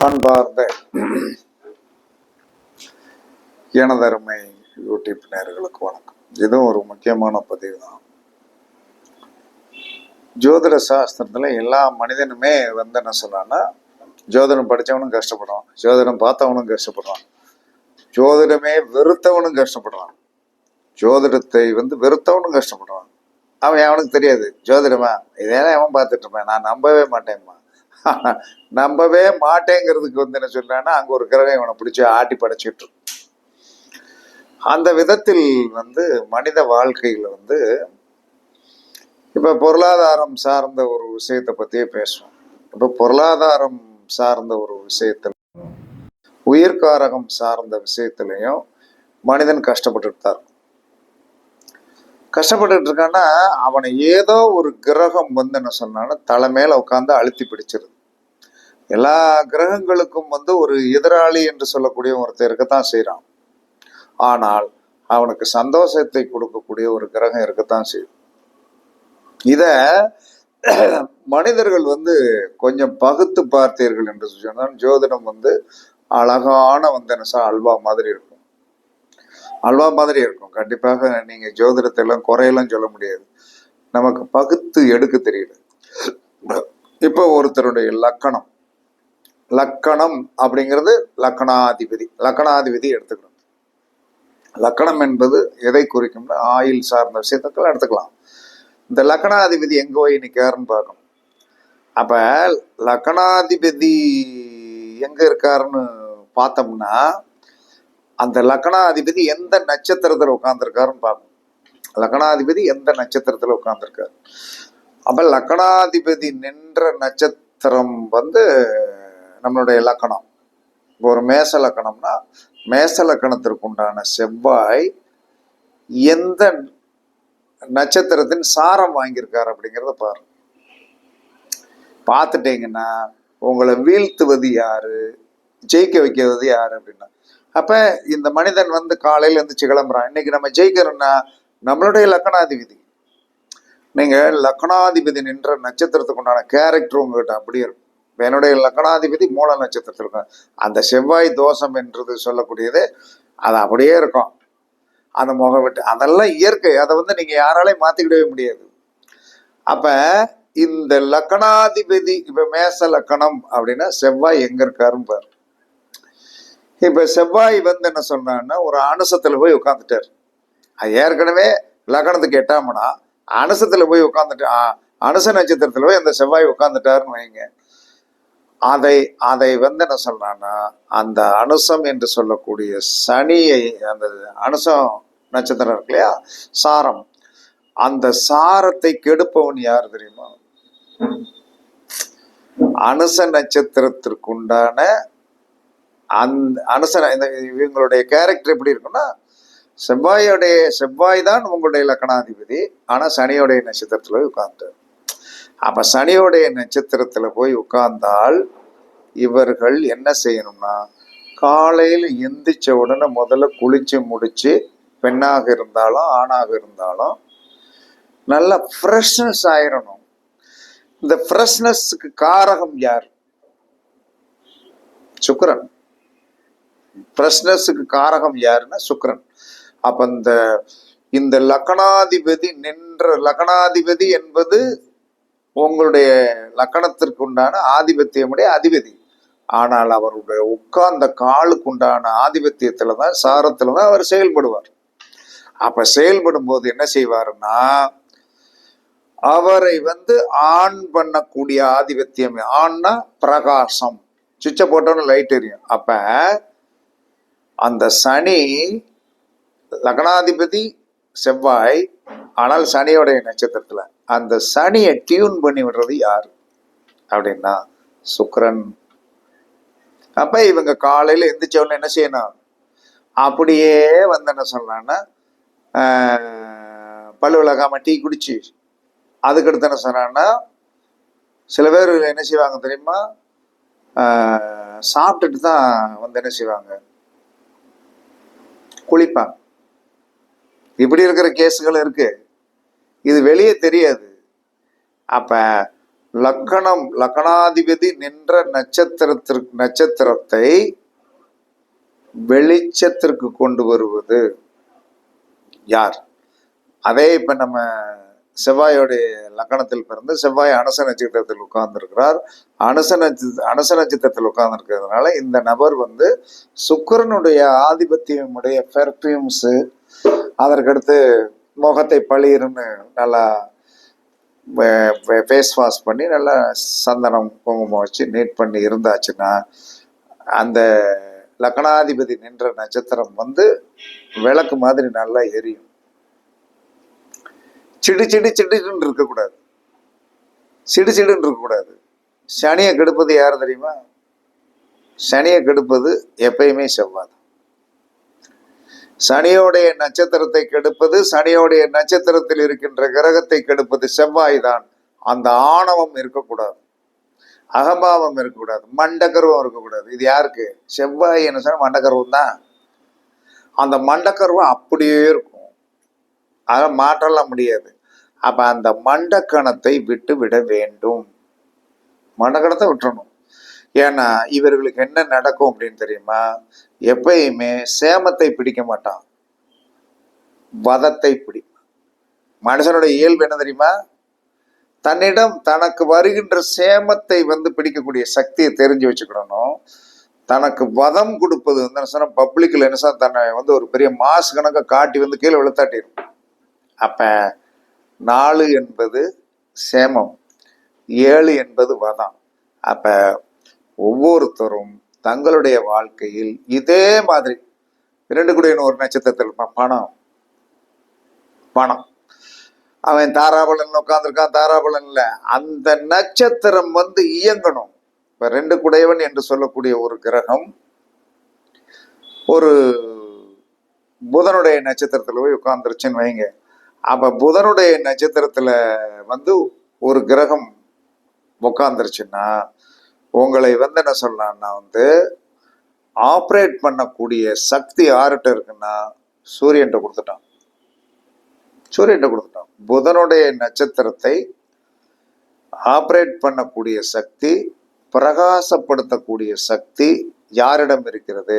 அன்பார்ந்த எனதருமை யூடியூப் நேயர்களுக்கு வணக்கம். இதுவும் ஒரு முக்கியமான பதிவு தான். ஜோதிட சாஸ்திரத்துல எல்லா மனிதனுமே என்ன சொல்றான்னா, ஜோதிடம் படித்தவனும் கஷ்டப்படுறான், ஜோதிடம் பார்த்தவனும் கஷ்டப்படுறான், ஜோதிடமே வெறுத்தவனும் கஷ்டப்படுறான், ஜோதிடத்தை வெறுத்தவனும் கஷ்டப்படுறான். அவன் அவனுக்கு தெரியாது ஜோதிடமா இதெல்லாம் அவன் பார்த்துட்டு இருப்பேன், நான் நம்பவே மாட்டேன்மா. நம்பவே மாட்டேங்கிறதுக்கு என்ன சொல்றான்னா, அங்க ஒரு கிரகம் இவனை பிடிச்சி ஆட்டி படைச்சிட்டு. அந்த விதத்தில் மனித வாழ்க்கையில இப்ப பொருளாதாரம் சார்ந்த ஒரு விஷயத்தை பத்தியே பேசுவோம். இப்ப பொருளாதாரம் சார்ந்த ஒரு விஷயத்துல, உயிர்காரகம் சார்ந்த விஷயத்திலையும் மனிதன் கஷ்டப்பட்டு இருக்கான்னா, அவனை ஏதோ ஒரு கிரகம் என்ன சொன்னாலும் தலை மேல உட்காந்து அழுத்தி பிடிச்சிருது. எல்லா கிரகங்களுக்கும் ஒரு எதிராளி என்று சொல்லக்கூடிய ஒருத்தர் இருக்கத்தான் செய்யறான். ஆனால் அவனுக்கு சந்தோஷத்தை கொடுக்கக்கூடிய ஒரு கிரகம் இருக்கத்தான் செய்யும். இத மனிதர்கள் கொஞ்சம் பகுத்து பார்த்தீர்கள் என்று சொன்னால், ஜோதிடம் அழகான அல்வா மாதிரி இருக்கும். அல்வா மாதிரி இருக்கும். கண்டிப்பாக நீங்க ஜோதிடத்தை எல்லாம் குறையெல்லாம் சொல்ல முடியாது. நமக்கு பகுத்து எடுக்க தெரியல. இப்ப ஒருத்தருடைய லக்கணம் அப்படிங்கிறது லக்கணாதிபதி எடுத்துக்கணும். லக்கணம் என்பது எதை குறிக்கும்னா, ஆயில் சார்ந்த விஷயத்துக்கள் எடுத்துக்கலாம். இந்த லக்கணாதிபதி எங்க போய் நிற்காருன்னு பார்க்கணும். அப்ப லக்கணாதிபதி எங்க இருக்காருன்னு பார்த்தோம்னா, அந்த லக்கணாதிபதி எந்த நட்சத்திரத்துல உட்கார்ந்துருக்காருன்னு பார்க்கணும். லக்கணாதிபதி எந்த நட்சத்திரத்துல உட்கார்ந்துருக்காரு. அப்ப லக்கணாதிபதி நின்ற நட்சத்திரம் நம்மளுடைய லக்கணம். ஒரு மேச லக்கணம்னா, மேச லக்கணத்திற்கு உண்டான செவ்வாய் எந்த நட்சத்திரத்தின் சாரம் வாங்கியிருக்காரு அப்படிங்கிறத பாருங்க. பார்த்துட்டீங்கன்னா உங்களை வீழ்த்துவது யாரு, ஜெயிக்க வைக்கிறது யாரு அப்படின்னா, அப்ப இந்த மனிதன் காலையில எழுந்துச்சு கிளம்புறான். இன்னைக்கு நம்ம ஜெயிக்கிறோம்னா நம்மளுடைய லக்கணாதிபதி. நீங்க லக்கணாதிபதி நின்ற நட்சத்திரத்துக்கு உண்டான கேரக்டர் உங்ககிட்ட அப்படியே இருக்கும். என்னுடைய லக்கணாதிபதி மூல நட்சத்திரத்தில் இருக்கும். அந்த செவ்வாய் தோஷம் என்றது சொல்லக்கூடியது அது அப்படியே இருக்கும். அந்த முகவெட்டு அதெல்லாம் இயற்கை. அதை நீங்க யாராலையும் மாத்திக்கிடவே முடியாது. அப்ப இந்த லக்கணாதிபதி இப்ப மேச லக்கணம் அப்படின்னா செவ்வாய் எங்க இருக்காருன்னு பாரு. இப்ப செவ்வாய் என்ன சொன்னான்னா, ஒரு அனுசத்துல போய் உட்காந்துட்டாரு. அது ஏற்கனவே லக்கணத்துக்கு 8ஆம் இடம், அனுசத்துல போய் உட்காந்துட்டு, அனுச நட்சத்திரத்துல போய் அந்த செவ்வாய் உட்காந்துட்டாருன்னு வைங்க. அதை என்ன சொல்றான்னா, அந்த அனுசம் என்று சொல்லக்கூடிய சனியை, அந்த அனுசம் நட்சத்திரம் இருக்கு இல்லையா, சாரம், அந்த சாரத்தை கெடுப்பவன் யார் தெரியுமா? அனுச நட்சத்திரத்திற்கு உண்டான அந்த இவங்களுடைய கேரக்டர் எப்படி இருக்குன்னா, செவ்வாய் தான் உங்களுடைய லக்கணாதிபதி. ஆனா சனியோடைய நட்சத்திரத்துல போய் உட்கார்ந்து, அப்ப சனியோடைய நட்சத்திரத்துல போய் உட்கார்ந்தால் இவர்கள் என்ன செய்யணும்னா, காலையில் எந்திரிச்ச உடனே முதல்ல குளிச்சு முடிச்சு, பெண்ணாக இருந்தாலும் ஆணாக இருந்தாலும் நல்ல ஃப்ரெஷ்னஸ் ஆயிரணும். இந்த ஃப்ரெஷ்னஸ்க்கு காரகம் யார்? சுக்கிரன். ஃப்ரெஷ்னஸுக்கு காரகம் யாருன்னா சுக்கிரன். அப்ப இந்த லக்கணாதிபதி லக்கணாதிபதி என்பது உங்களுடைய லக்கணத்திற்கு உண்டான ஆதிபத்தியமுடைய அதிபதி. ஆனால் அவருடைய உட்கார்ந்த காலுக்கு உண்டான ஆதிபத்தியத்துலதான், சாரத்துலதான் அவர் செயல்படுவார். அப்ப செயல்படும் போது என்ன செய்வாருன்னா, அவரை ஆண் பண்ணக்கூடிய ஆதிபத்தியம். ஆண்னா பிரகாசம், சுவிட்ச போட்டோன்னு லைட் எரியும். அப்ப அந்த சனி, லக்னாதிபதி செவ்வாய், ஆனால் சனியோடைய நட்சத்திரத்துல, அந்த சனியை டியூன் பண்ணி விடுறது யாரு அப்படின்னா சுக்கிரன். அப்ப இவங்க காலையில எந்திரிச்சவன என்ன செய்யணும், அப்படியே என்ன சொல்றான்னா, பல்லு விளக்காம டீ குடிச்சு, அதுக்கடுத்து என்ன சொன்னான்னா, சில பேர் என்ன செய்வாங்க தெரியுமா, சாப்பிட்டுட்டு தான் என்ன செய்வாங்க, குளிப்பாங்க. இப்படி இருக்கிற கேஸுகள் இருக்கு. இது வெளியே தெரியாது. அப்ப லக்னாதிபதி நின்ற நட்சத்திரத்தை வெளிச்சத்திற்கு கொண்டு வருவது யார்? அதே இப்ப நம்ம செவ்வாயோடைய லக்கணத்தில் பிறந்து செவ்வாய் அனுச நட்சத்திரத்தில் உட்கார்ந்துருக்கிறார். அனுச நட்சத்திரத்தில் உட்கார்ந்துருக்கிறதுனால இந்த நபர் சுக்கிரனுடைய ஆதிபத்தியமுடைய பெர்ஃப்யூம்ஸு, அதற்கடுத்து முகத்தை பளிர்னு நல்லா ஃபேஸ் வாஷ் பண்ணி நல்லா சந்தனம் குங்குமம் வச்சு நீட் பண்ணி இருந்தாச்சுன்னா அந்த லக்னாதிபதி நின்ற நட்சத்திரம் விளக்கு மாதிரி நல்லா எரியும். சிடுன்னு இருக்கக்கூடாது, சிடுன்னு இருக்கக்கூடாது. சனியை கெடுப்பது யாரு தெரியுமா? சனியை கெடுப்பது எப்பயுமே செவ்வாய். சனியோடைய நட்சத்திரத்தை கெடுப்பது, சனியோடைய நட்சத்திரத்தில் இருக்கின்ற கிரகத்தை கெடுப்பது செவ்வாய் தான். அந்த ஆணவம் இருக்கக்கூடாது, அகம்பாவம் இருக்கக்கூடாது, மண்டக்கருவம் இருக்கக்கூடாது. இது யாருக்கு? செவ்வாய் என்ன சொன்னா மண்டக்கருவம் தான். அந்த மண்டக்கருவம் அப்படியே இருக்கும், அதை மாற்றலாம் முடியாது. அப்ப அந்த மண்டக்கணத்தை விட்டு விட வேண்டும், மண்டக்கணத்தை விட்டுறணும். ஏன்னா இவர்களுக்கு என்ன நடக்கும் அப்படின்னு தெரியுமா? எப்பயுமே சேமத்தை பிடிக்க மாட்டான், வதத்தை பிடிப்பான். மனுஷனுடைய இயல்பு என்ன தெரியுமா? தன்னிடம் தனக்கு வருகின்ற சேமத்தை பிடிக்கக்கூடிய சக்தியை தெரிஞ்சு வச்சுக்கணும். தனக்கு வதம் கொடுப்பது பப்ளிக்ல என்ன தன்னை ஒரு பெரிய மாசு கணக்கை காட்டி கீழே விழுத்தாட்டிடும். அப்ப 4 என்பது சேமம், 7 என்பது வதம். அப்ப ஒவ்வொருத்தரும் தங்களுடைய வாழ்க்கையில் இதே மாதிரி 2 கூடிய ஒரு நட்சத்திரத்தில் பணம் அவன் தாராபலன் உட்கார்ந்துருக்கான், தாராபலன் இல்ல, அந்த நட்சத்திரம் இயங்கணும். இப்ப 2 குடையவன் என்று சொல்லக்கூடிய ஒரு கிரகம் ஒரு புதனுடைய நட்சத்திரத்துல போய் உட்கார்ந்துருச்சுன்னு வைங்க. அப்ப புதனுடைய நட்சத்திரத்துல ஒரு கிரகம் உட்கார்ந்துருச்சுன்னா உங்களை என்ன சொல்லலாம்னா ஆப்ரேட் பண்ணக்கூடிய சக்தி யார்கிட்ட இருக்குன்னா சூரியன்கிட்ட கொடுத்துட்டான். புதனுடைய நட்சத்திரத்தை ஆப்ரேட் பண்ணக்கூடிய சக்தி, பிரகாசப்படுத்தக்கூடிய சக்தி யாரிடம் இருக்கிறது?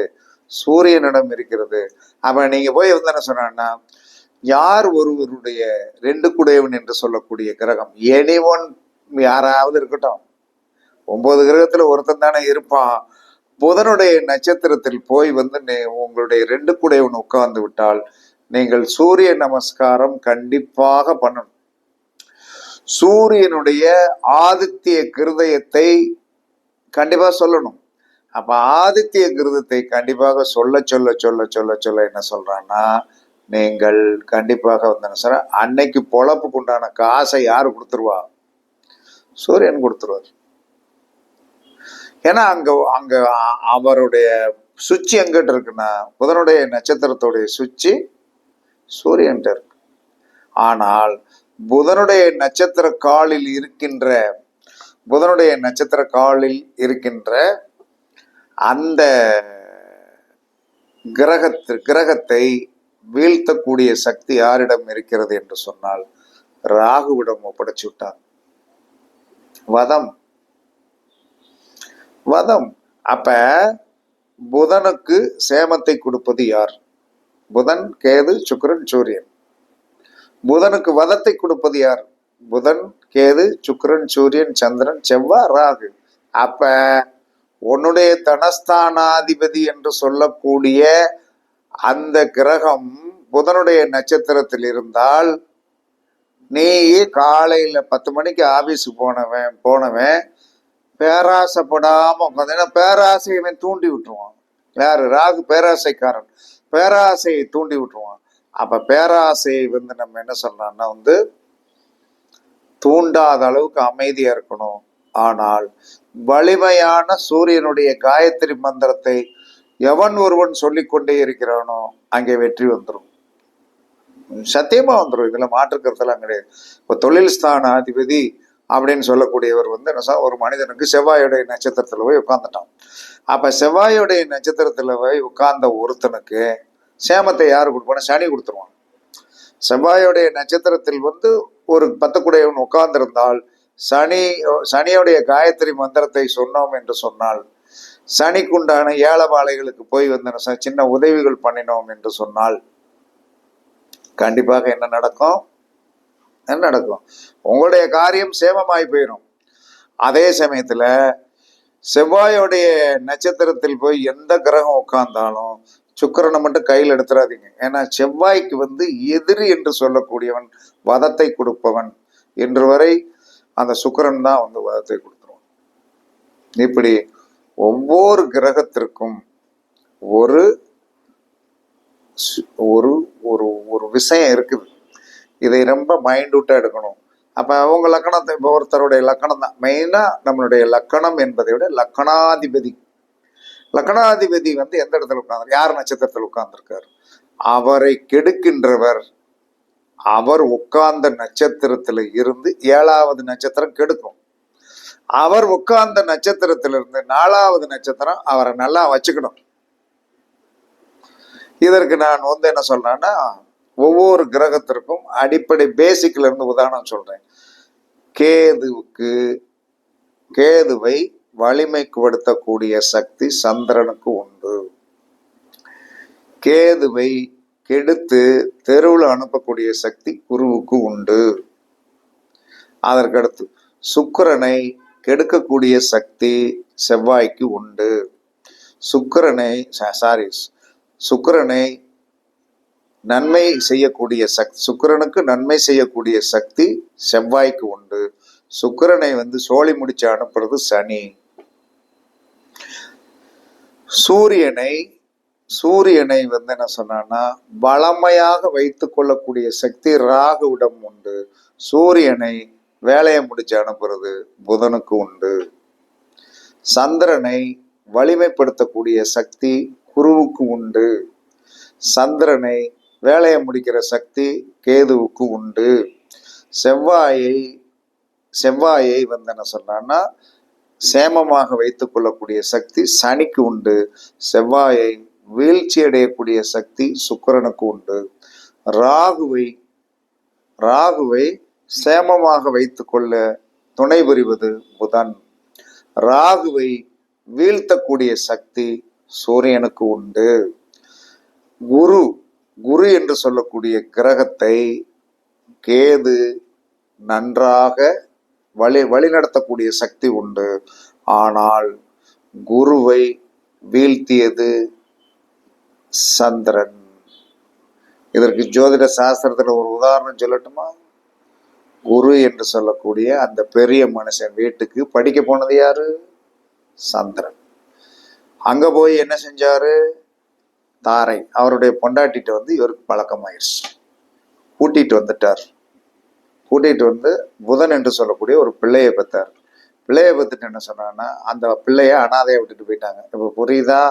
சூரியனிடம் இருக்கிறது. அப்ப நீங்க போய் என்ன சொன்னா, யார் ஒருவருடைய 2 குடையவன் என்று சொல்லக்கூடிய கிரகம், எனிஒன் யாராவது இருக்கட்டும், 9 கிரகத்துல ஒருத்தன் தானே இருப்பான். புதனுடைய நட்சத்திரத்தில் போய் உங்களுடைய 2 குடையவன் உட்கார்ந்து விட்டால் நீங்கள் சூரிய நமஸ்காரம் கண்டிப்பாக பண்ணணும். சூரியனுடைய ஆதித்ய கிருதயத்தை கண்டிப்பா சொல்லணும். அப்ப ஆதித்ய கிருதத்தை கண்டிப்பாக சொல்ல சொல்ல சொல்ல சொல்ல சொல்ல என்ன சொல்றான்னா, நீங்கள் கண்டிப்பாக அன்னைக்கு பொழப்புக்கு உண்டான காசை யாரு கொடுத்துருவா? சூரியன் கொடுத்துருவார். ஏன்னா அங்க அவருடைய சுச்சி எங்கிட்ட இருக்குன்னா புதனுடைய நட்சத்திரத்துடைய சுச்சி சூரியன் இருக்கு. ஆனால் புதனுடைய நட்சத்திர காலில் இருக்கின்ற அந்த கிரகத்தை வீழ்த்தக்கூடிய சக்தி யாரிடம் இருக்கிறது என்று சொன்னால் ராகுவிடம் ஒப்படைச்சு விட்டார். வதம். அப்ப புதனுக்கு சேமத்தை கொடுப்பது யார்? புதன், கேது, சுக்கிரன், சூரியன். புதனுக்கு வதத்தை கொடுப்பது யார்? புதன், கேது, சுக்கிரன், சூரியன், சந்திரன், செவ்வாய், ராகு. அப்ப உன்னுடைய தனஸ்தானாதிபதி என்று சொல்லக்கூடிய அந்த கிரகம் புதனுடைய நட்சத்திரத்தில் இருந்தால் நீ காலையில 10 மணிக்கு ஆபீஸுக்கு போனவன் பேராசைப்படாம உட்காந்து, பேராசையை தூண்டி விட்டுருவான். யாரு? ராகு பேராசைக்காரன். பேராசையை தூண்டி விட்டுருவான். அப்ப பேராசையை நம்ம என்ன சொல்லலாம்னா தூண்டாத அளவுக்கு அமைதியா இருக்கணும். ஆனால் வலிமையான சூரியனுடைய காயத்ரி மந்திரத்தை எவன் ஒருவன் சொல்லிக்கொண்டே இருக்கிறானோ அங்கே வெற்றி வந்துடும், சத்தியமா வந்துடும். இதுல மாற்றுக்கிறதெல்லாம் கிடையாது. இப்ப தொழில் ஸ்தான அதிபதி அப்படின்னு சொல்லக்கூடியவர் என்ன ஒரு மனிதனுக்கு செவ்வாயுடைய நட்சத்திரத்துல போய் உட்கார்ந்துட்டான். அப்ப செவ்வாயுடைய நட்சத்திரத்துல போய் உட்கார்ந்த ஒருத்தனுக்கு சேமத்தை யாரு கொடுப்பான? சனி கொடுத்துருவான். செவ்வாயுடைய நட்சத்திரத்தில் ஒரு 10 குடையவன் உட்கார்ந்திருந்தால் சனியோடைய காயத்ரி மந்திரத்தை சொன்னோம் என்று சொன்னால், சனிக்குண்டான ஏலவாளைகளுக்கு போய் வந்து சின்ன உதவிகள் பண்ணினோம் என்று சொன்னால் கண்டிப்பாக என்ன நடக்கும்? என்ன நடக்கும்? உங்களுடைய காரியம் சேமமாய் போயிடும். அதே சமயத்துல செவ்வாயோடைய நட்சத்திரத்தில் போய் எந்த கிரகம் உட்கார்ந்தாலும் சுக்கிரனை மட்டும் கையில் எடுத்துறாதீங்க. ஏன்னா செவ்வாய்க்கு வந்து எதிரி என்று சொல்லக்கூடியவன், வதத்தை கொடுப்பவன். இன்று வரை அந்த சுக்கிரன் தான் வந்து வதத்தை கொடுத்துருவான். இப்படி ஒவ்வொரு கிரகத்திற்கும் ஒரு ஒரு ஒரு ஒரு விஷயம் இருக்குது. இதை ரொம்ப மைண்டூட்டா எடுக்கணும். அப்ப அவங்க லக்கணத்தை, இப்போ ஒருத்தருடைய லக்கணம் தான் மெயினா. நம்மளுடைய லக்கணம் என்பதை விட லக்கணாதிபதி, லக்கணாதிபதி வந்து எந்த இடத்துல உட்கார்ந்து, யார் நட்சத்திரத்தில் உட்கார்ந்துருக்காரு, அவரை கெடுக்கின்றவர் அவர் உட்கார்ந்த நட்சத்திரத்துல இருந்து 7வது நட்சத்திரம் கெடுக்கும். அவர் உட்கார்ந்த நட்சத்திரத்திலிருந்து 4வது நட்சத்திரம் அவரை நல்லா வச்சுக்கணும். இதற்கு நான் வந்து என்ன சொல்றேன்னா, ஒவ்வொரு கிரகத்திற்கும் அடிப்படை பேசிக்ல இருந்து உதாரணம் சொல்றேன். கேதுவை வலிமைப்படுத்தக்கூடிய சக்தி சந்திரனுக்கு உண்டு. கேதுவை கெடுத்து தெருவில் அனுப்பக்கூடிய சக்தி குருவுக்கு உண்டு. அதற்கடுத்து சுக்கிரனை கெடுக்கக்கூடிய சக்தி செவ்வாய்க்கு உண்டு. சுக்கிரனை நன்மை செய்யக்கூடிய சக்தி, சுக்கிரனுக்கு நன்மை செய்யக்கூடிய சக்தி செவ்வாய்க்கு உண்டு. சுக்கிரனை வந்து சோழி முடிச்சு அனுப்புறது சனி. சூரியனை வந்து என்ன சொன்னா, பலமையாக வைத்துக் கொள்ளக்கூடிய சக்தி ராகுவிடம் உண்டு. சூரியனை வேலையை முடிச்சு அனுப்புறது புதனுக்கு உண்டு. சந்திரனை வலிமைப்படுத்தக்கூடிய சக்தி குருவுக்கு உண்டு. சந்திரனை வேலையை முடிக்கிற சக்தி கேதுவுக்கு உண்டு. செவ்வாயை வந்து என்ன சொன்னா, சேமமாக வைத்துக் கொள்ளக்கூடிய சக்தி சனிக்கு உண்டு. செவ்வாயை வீழ்ச்சி அடையக்கூடிய சக்தி சுக்கிரனுக்கு உண்டு. ராகுவை சேமமாக வைத்துக் கொள்ள துணை புரிவது புதன். ராகுவை வீழ்த்தக்கூடிய சக்தி சூரியனுக்கு உண்டு. குரு என்று சொல்லக்கூடிய கிரகத்தை கேது நன்றாக வழிநடத்தக்கூடிய சக்தி உண்டு. ஆனால் குருவை வீழ்த்தியது சந்திரன். இதற்கு ஜோதிட சாஸ்திரத்துல ஒரு உதாரணம் சொல்லட்டுமா? குரு என்று சொல்லக்கூடிய அந்த பெரிய மனுஷன் வீட்டுக்கு படிக்க போனது யாரு? சந்திரன். அங்க போய் என்ன செஞ்சாரு? தாரை அவருடைய பொண்டாட்டிட்ட வந்து இவருக்கு பழக்கமாயிருச்சு. கூட்டிட்டு வந்து புதன் என்று சொல்லக்கூடிய ஒரு பிள்ளையை பெற்றார். பிள்ளையை பெற்றுட்டு என்ன சொன்னான்னா, அந்த பிள்ளைய அனாதையை விட்டுட்டு போயிட்டாங்க. இப்ப புரியுதா?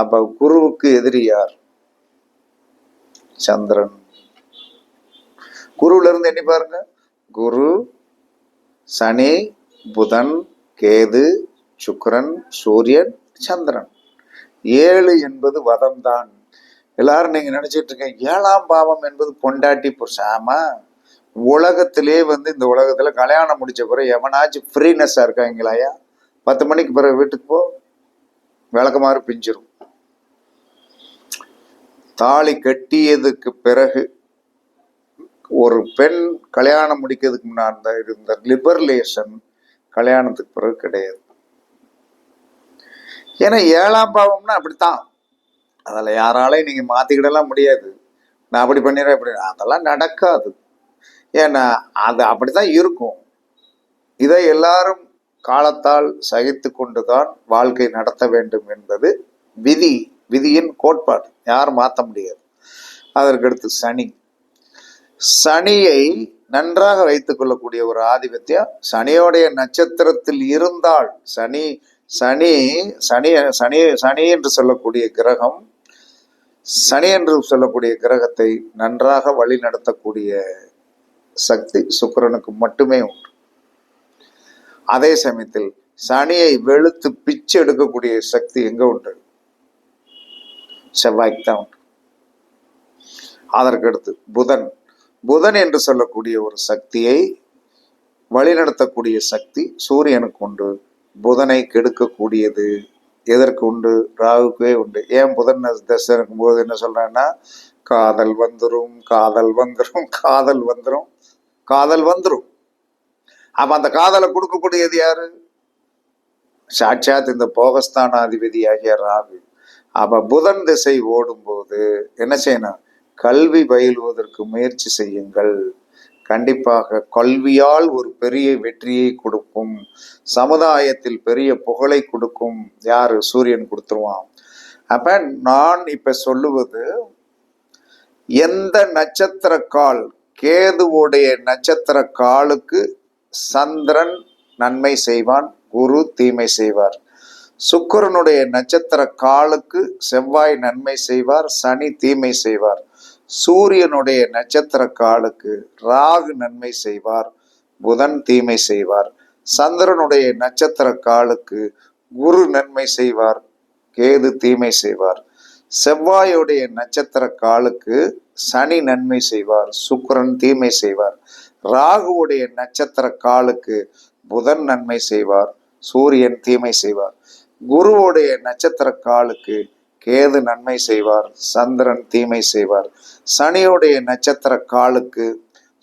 அப்ப குருவுக்கு எதிரி யார்? சந்திரன். குருவுல இருந்து எண்ணி பாருங்க. குரு, சனி, புதன், கேது, சுக்கிரன், சூரியன், சந்திரன். 7 என்பது வதம் தான். எல்லாரும் நீங்க நினைச்சிட்டு இருக்கீங்க 7ஆம் பாவம் என்பது பொண்டாட்டி புருஷாமா. உலகத்திலே வந்து இந்த உலகத்துல கல்யாணம் முடிச்ச பிறகு எவனாச்சும் ஃப்ரீனஸ்ஸா இருக்காங்களாயா? 10 மணிக்கு பிறகு வீட்டுக்கு போ, விளக்கமாறு பிஞ்சிரும். தாலி கட்டியதுக்கு பிறகு ஒரு பெண் கல்யாணம் முடிக்கிறதுக்கு முன்னாடி இருந்த லிபரலேஷன் கல்யாணத்துக்கு பிறகு கிடையாது. ஏன்னா 7ஆம் பாவம்னா அப்படித்தான். அதில் யாராலையும் நீங்க மாத்திக்கிடலாம் முடியாது. நான் அப்படி பண்ணிடுறேன் இப்படி, அதெல்லாம் நடக்காது. ஏன்னா அது அப்படித்தான் இருக்கும். இதை எல்லாரும் காலத்தால் சகித்து கொண்டுதான் வாழ்க்கை நடத்த வேண்டும் என்பது விதியின் கோட்பாடு. யாரும் மாற்ற முடியாது. அதற்கடுத்து சனியை நன்றாக வைத்துக் கொள்ளக்கூடிய ஒரு ஆதிபத்தியம் சனியோடைய நட்சத்திரத்தில் இருந்தால், சனி என்று சொல்லக்கூடிய கிரகம், சனி என்று சொல்லக்கூடிய கிரகத்தை நன்றாக வழி நடத்தக்கூடிய சக்தி சுக்கிரனுக்கு மட்டுமே உண்டு. அதே சமயத்தில் சனியை வெளுத்து பிச்சு எடுக்கக்கூடிய சக்தி எங்க உண்டு? செவ்வாய்க்கு தான் உண்டு. அதற்கடுத்து புதன் என்று சொல்லக்கூடிய ஒரு சக்தியை வழிநடத்தக்கூடிய சக்தி சூரியனுக்கு உண்டு. புதனை கெடுக்கக்கூடியது எதற்கு உண்டு? ராகுக்கே உண்டு. ஏன் புதன் தசை இருக்கும்போது என்ன சொல்றான்னா, காதல் வந்துரும், காதல் வந்துரும், காதல் வந்துரும், காதல் வந்துரும். அப்ப அந்த காதலை கொடுக்கக்கூடியது யாரு? சாட்சாத் இந்த போகஸ்தானாதிபதியாகிய ராகு. அப்ப புதன் திசை ஓடும்போது என்ன செய்யணும்? கல்வி பயிலுவதற்கு முயற்சி செய்யுங்கள். கண்டிப்பாக கல்வியால் ஒரு பெரிய வெற்றியை கொடுக்கும், சமுதாயத்தில் பெரிய புகழை கொடுக்கும். யாரு? சூரியன் கொடுத்துருவான். அப்ப நான் இப்ப சொல்லுவது, எந்த நட்சத்திர கால், கேதுவோடைய நட்சத்திர காலுக்கு சந்திரன் நன்மை செய்வான், குரு தீமை செய்வார். சுக்கிரனுடைய நட்சத்திர காலுக்கு செவ்வாய் நன்மை செய்வார், சனி தீமை செய்வார். சூரியனுடைய நட்சத்திர காலுக்கு ராகு நன்மை செய்வார், புதன் தீமை செய்வார். சந்திரனுடைய நட்சத்திர காலுக்கு குரு நன்மை செய்வார், கேது தீமை செய்வார். செவ்வாயுடைய நட்சத்திர காலுக்கு சனி நன்மை செய்வார், சுக்கிரன் தீமை செய்வார். ராகுவுடைய நட்சத்திர காலுக்கு புதன் நன்மை செய்வார், சூரியன் தீமை செய்வார். குருவுடைய நட்சத்திர காலுக்கு கேது நன்மை செய்வார், சந்திரன் தீமை செய்வார். சனியுடைய நட்சத்திர காலுக்கு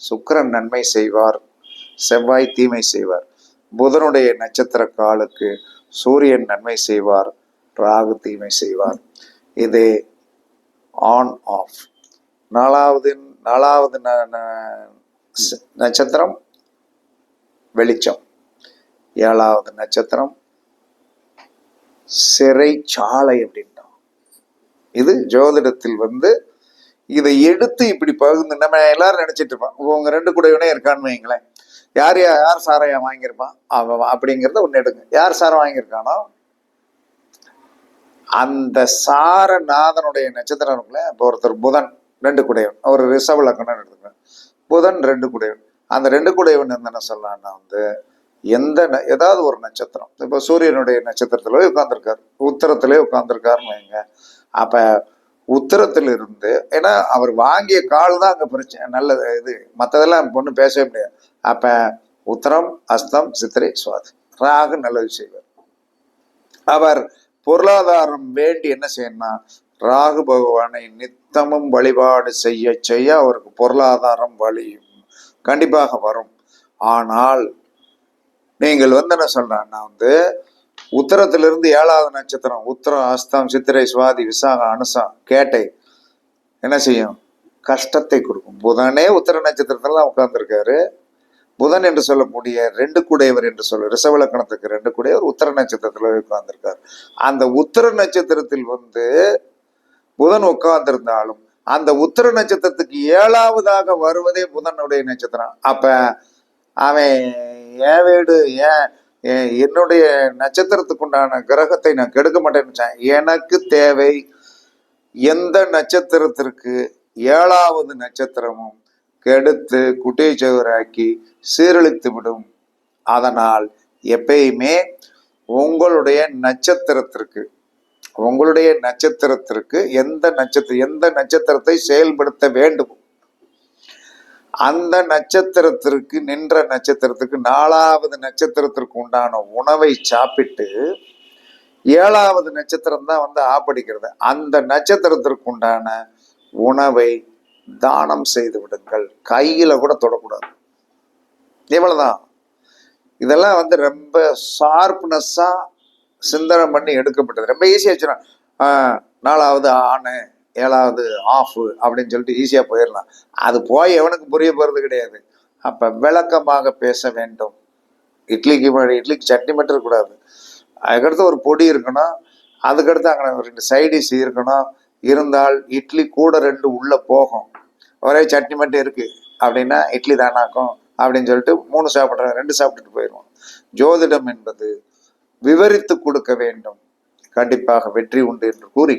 சுக்கிரன் நன்மை செய்வார், செவ்வாய் தீமை செய்வார். புதனுடைய நட்சத்திர காலுக்கு சூரியன் நன்மை செய்வார், ராகு தீமை செய்வார். இது ஆன் ஆஃப். நாலாவது நட்சத்திரம் வெளிச்சம். ஏழாவது நட்சத்திரம் சிறைச்சாலை அப்படின்ட்டான். இது ஜோதிடத்தில் இதை எடுத்து இப்படி பகுந்து நம்ம எல்லாரும் நினைச்சிட்டு இருப்பான், உங்க ரெண்டு கூடவே இருக்கான்னு வைங்களேன், யார் சாரையா வாங்கியிருப்பான் அவன் அப்படிங்கிறத ஒண்ணு எடுங்க. யார் சாரம் வாங்கியிருக்கானோ அந்த சாரநாதனுடைய நட்சத்திரம் இருக்குல்ல. இப்போ ஒருத்தர் புதன் ரெண்டு குடையவன், ஒரு ரிஷப லக்னம் எடுத்துக்கிறேன், புதன் ரெண்டு குடையவன். அந்த ரெண்டு குடையவன் என்ன சொல்லலாம்னா ஏதாவது ஒரு நட்சத்திரம், இப்போ சூரியனுடைய நட்சத்திரத்துல உட்கார்ந்துருக்காரு, உத்தரத்திலே உட்கார்ந்துருக்காருன்னு வைங்க. அப்ப உத்தரத்திலிருந்து, ஏன்னா அவர் வாங்கிய கால் தான் அங்க பிரச்சனை, நல்லது இது, மற்றதெல்லாம் பொண்ணு பேசவே முடியாது. அப்ப உத்தரம், அஸ்தம், சித்திரை, சுவாதி, ராகு நல்லது செய்வார். அவர் பொருளாதாரம் வேண்டி என்ன செய்யணும்னா, ராகு பகவானை நித்தமும் வழிபாடு செய்ய செய்ய அவருக்கு பொருளாதாரம் வழியும் கண்டிப்பாக வரும். ஆனால் நீங்கள் என்ன சொல்றான்னா உத்தரத்திலிருந்து ஏழாவது நட்சத்திரம், உத்தரம், அஸ்தம், சித்திரை, சுவாதி, விசாகம், அனுசம், கேட்டை என்ன செய்யும்? கஷ்டத்தை கொடுக்கும். புதனே உத்தர நட்சத்திரத்துல உட்கார்ந்துருக்காரு. புதன் என்று சொல்லக்கூடிய ரெண்டு கூடையவர் என்று சொல்ல, ரிஷப லக்னத்துக்கு ரெண்டு கூடையவர் உத்தர நட்சத்திரத்துல உட்கார்ந்துருக்காரு. அந்த உத்தர நட்சத்திரத்தில் புதன் உட்கார்ந்திருந்தாலும் அந்த உத்தர நட்சத்திரத்துக்கு ஏழாவதாக வருவதே புதனுடைய நட்சத்திரம். அப்ப அவன் என் வீடு, என்னுடைய நட்சத்திரத்துக்கு உண்டான கிரகத்தை நான் கெடுக்க மாட்டேன்னு. எனக்கு தேவை எந்த நட்சத்திரத்திற்கு ஏழாவது நட்சத்திரமும் கெடுத்து குட்டியை சவராக்கி சீரழித்து விடும். அதனால் எப்பயுமே உங்களுடைய நட்சத்திரத்திற்கு எந்த நட்சத்திரத்தை செயல்படுத்த வேண்டும், அந்த நட்சத்திரத்திற்கு நின்ற நட்சத்திரத்துக்கு நாலாவது நட்சத்திரத்திற்கு உண்டான உணவை சாப்பிட்டு, ஏழாவது நட்சத்திரம் தான் ஆப்படிக்கிறது, அந்த நட்சத்திரத்திற்கு உண்டான உணவை தானம் செய்து விடுங்கள். கையில கூட தொடக்கூடாது. இவ்வளவுதான். இதெல்லாம் ரொம்ப ஷார்ப்னஸ்ஸா சிந்தனை பண்ணி எடுக்கப்பட்டது. ரொம்ப ஈஸியா வச்சுனா நாலாவது ஆணு, ஏழாவது ஆஃப் அப்படின்னு சொல்லிட்டு ஈஸியா போயிடலாம். அது போய் எவனுக்கு புரிய போறது கிடையாது. அப்ப விளக்கமாக பேச வேண்டும். இட்லிக்கு சட்னி மட்டும் இருக்கக்கூடாது, அதுக்கடுத்து ஒரு பொடி இருக்கணும், அதுக்கடுத்து அங்கே ரெண்டு சைடிஷ் இருக்கணும். இருந்தால் இட்லி கூட ரெண்டு உள்ள போகும். ஒரே சட்னி மட்டும் இருக்கு அப்படின்னா இட்லி தானாக்கும் அப்படின்னு சொல்லிட்டு 3 சாப்பிட்ற 2 சாப்பிட்டுட்டு போயிடுவோம். ஜோதிடம் என்பது விவரித்து கொடுக்க வேண்டும். கண்டிப்பாக வெற்றி உண்டு என்று கூறி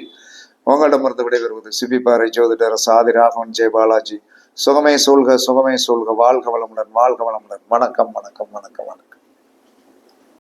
உங்களிடமிருந்து விடைபெறுவது சிபிபாறை ஜோதிடர் சாதி ராகவன் ஜெய பாலாஜி. சுகமே சொல்க, சுகமே சொல்க. வாழ்க வளமுடன், வாழ்க வளமுடன். வணக்கம், வணக்கம், வணக்கம், வணக்கம்.